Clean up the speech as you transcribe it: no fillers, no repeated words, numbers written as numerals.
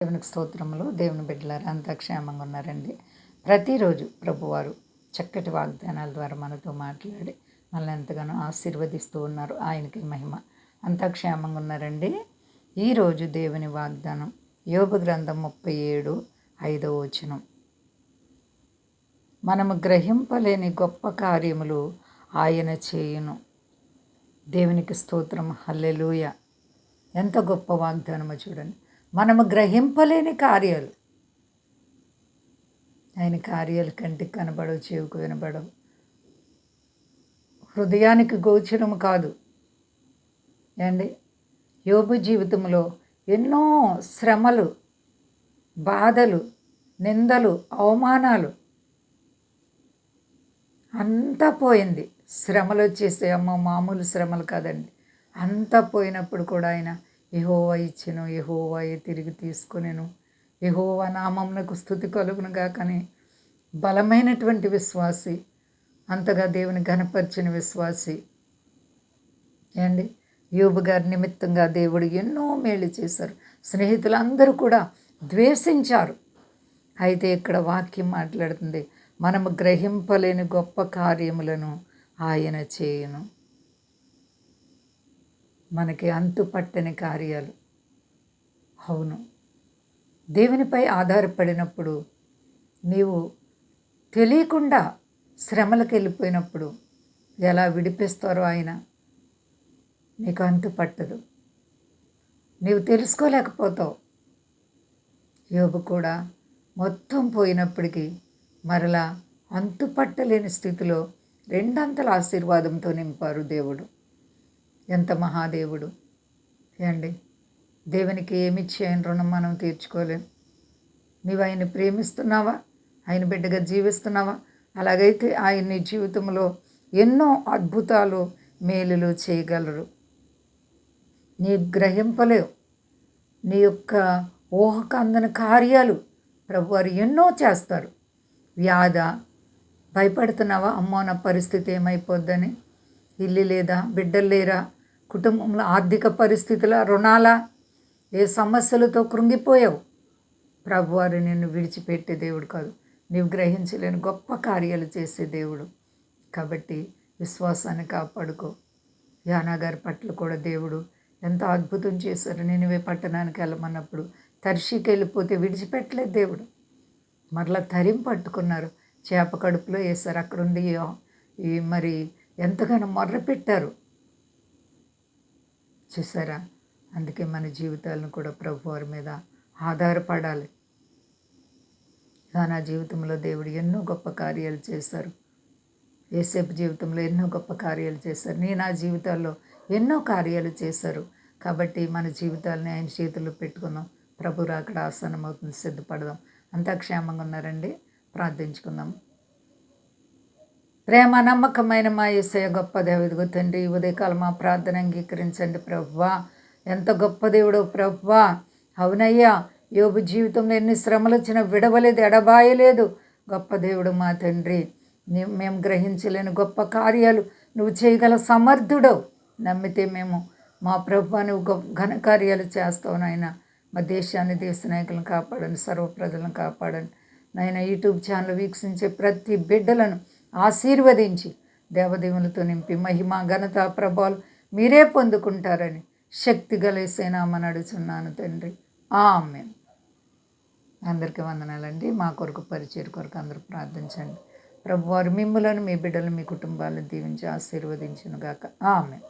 దేవునికి స్తోత్రములు. దేవుని బిడ్డలారా అంతా క్షేమంగా ఉన్నారండి. ప్రతిరోజు ప్రభువారు చక్కటి వాగ్దానాల ద్వారా మనతో మాట్లాడి మనల్ని ఎంతగానో ఆశీర్వదిస్తూ ఉన్నారు. ఆయనకి మహిమ. అంతా క్షేమంగా ఉన్నారండి. ఈరోజు దేవుని వాగ్దానం యోబు గ్రంథం 37:5 మనము గ్రహింపలేని గొప్ప కార్యములు ఆయన చేయును. దేవునికి స్తోత్రం. హల్లెలూయా. ఎంత గొప్ప వాగ్దానమో చూడండి. మనము గ్రహింపలేని కార్యాలు, ఆయన కార్యాలు కంటికి కనబడవు, చెవికి వినబడవు, హృదయానికి గోచరము కాదు. అండి, యోబు జీవితంలో ఎన్నో శ్రమలు, బాధలు, నిందలు, అవమానాలు అంతా పోయింది. శ్రమలు వచ్చేస్తే అమ్మ మామూలు శ్రమలు కాదండి. అంతా పోయినప్పుడు కూడా ఆయన యెహోవా ఇచ్చెను, యెహోవాయే తిరిగి తీసుకొనెను, యెహోవా నామమునకు స్తుతి కలుగును గాకని బలమైనటువంటి విశ్వాసి, అంతగా దేవుని ఘనపరిచిన విశ్వాసి. అండి, యోబు గారి నిమిత్తంగా దేవుడు ఎన్నో మేలు చేశారు. స్నేహితులందరూ కూడా ద్వేషించారు. అయితే ఇక్కడ వాక్యం మాట్లాడుతుంది, మనము గ్రహింపలేని గొప్ప కార్యములను ఆయన చేయును. మనకి అంతుపట్టని కార్యాలు. అవును, దేవునిపై ఆధారపడినప్పుడు, నీవు తెలియకుండా శ్రమలకు వెళ్ళిపోయినప్పుడు ఎలా విడిపిస్తారో ఆయన నీకు అంతుపట్టదు, నీవు తెలుసుకోలేకపోతావు. యోబు కూడా మొత్తం పోయినప్పటికీ మరలా అంతుపట్టలేని స్థితిలో రెండంతల ఆశీర్వాదంతో నింపారు దేవుడు. ఎంత మహాదేవుడు అండి. దేవునికి ఏమిచ్చి ఆయన రుణం మనం తీర్చుకోలేం. నీవు ఆయన్ని ప్రేమిస్తున్నావా? ఆయన బిడ్డగా జీవిస్తున్నావా? అలాగైతే ఆయన నీ జీవితంలో ఎన్నో అద్భుతాలు, మేలులు చేయగలరు. నీ గ్రహింపలేవు. నీ యొక్క ఊహకు అందని కార్యాలు ప్రభువారు ఎన్నో చేస్తారు. వ్యాధ భయపడుతున్నావా? అమ్మో నా పరిస్థితి ఏమైపోద్దని. ఇల్లు లేదా, బిడ్డలు లేరా, కుటుంబంలో ఆర్థిక పరిస్థితుల, రుణాల, ఏ సమస్యలతో కృంగిపోయావు. ప్రభువారు నిన్ను విడిచిపెట్టే దేవుడు కాదు, నీవు గ్రహించలేని గొప్ప కార్యాలు చేసే దేవుడు. కాబట్టి విశ్వాసాన్ని కాపాడుకో. యానా గారి పట్ల కూడా దేవుడు ఎంతో అద్భుతం చేశారు. నినివే పట్టణానికి వెళ్ళమన్నప్పుడు తర్షీకి వెళ్ళిపోతే విడిచిపెట్టలేదు దేవుడు. మరలా తరిం పట్టుకున్నారు, చేప కడుపులో వేశారు. అక్కడుండి మరి ఎంతగానో మొర్ర పెట్టారు. చూసారా? అందుకే మన జీవితాలను కూడా ప్రభువారి మీద ఆధారపడాలి. నా జీవితంలో దేవుడు ఎన్నో గొప్ప కార్యాలు చేశారు. యేసేపు జీవితంలో ఎన్నో గొప్ప కార్యాలు చేశారు. నా జీవితాల్లో ఎన్నో కార్యాలు చేశారు. కాబట్టి మన జీవితాలని ఆయన చేతుల్లో పెట్టుకుందాం. ప్రభు రాకడ ఆసన్నం అవుతుంది, సిద్ధపడదాం. అంతా క్షేమంగా ఉన్నారండి. ప్రార్థించుకుందాం. ప్రేమ నమ్మకమైన మా యేసయ్య గొప్ప దేవుడు తండ్రి, ఉదయకాలం మా ప్రార్థన అంగీకరించండి ప్రభువా. ఎంత గొప్ప దేవుడు ప్రభువా. అవునయ్యా, యోబు జీవితంలో ఎన్ని శ్రమలు వచ్చినా విడవలేదు, ఎడబాయలేదు. గొప్ప దేవుడు మా తండ్రి. మేము గ్రహించలేని గొప్ప కార్యాలు నువ్వు చేయగల సమర్థుడవు. నమ్మితే మేము మా ప్రభువా నువ్వు ఘన కార్యాలు చేస్తావు నాయన. మా దేశాన్ని, దేశ నాయకులను కాపాడండి, సర్వ ప్రజలను కాపాడండి నాయన. యూట్యూబ్ ఛానల్ వీక్షించే ప్రతి బిడ్డలను ఆశీర్వదించి దేవదేవులతో నింపి మహిమ, ఘనత, ప్రభావాలు మీరే పొందుకుంటారని శక్తి గలేసేనామని అడుగుచున్నాను తండ్రి. ఆమేన్. అందరికీ వందనాలండి. మా కొరకు, పరిచయం కొరకు అందరూ ప్రార్థించండి. ప్రభువారు మిమ్ములను, మీ బిడ్డలు, మీ కుటుంబాలను దీవించి ఆశీర్వదించును గాక. ఆమేన్.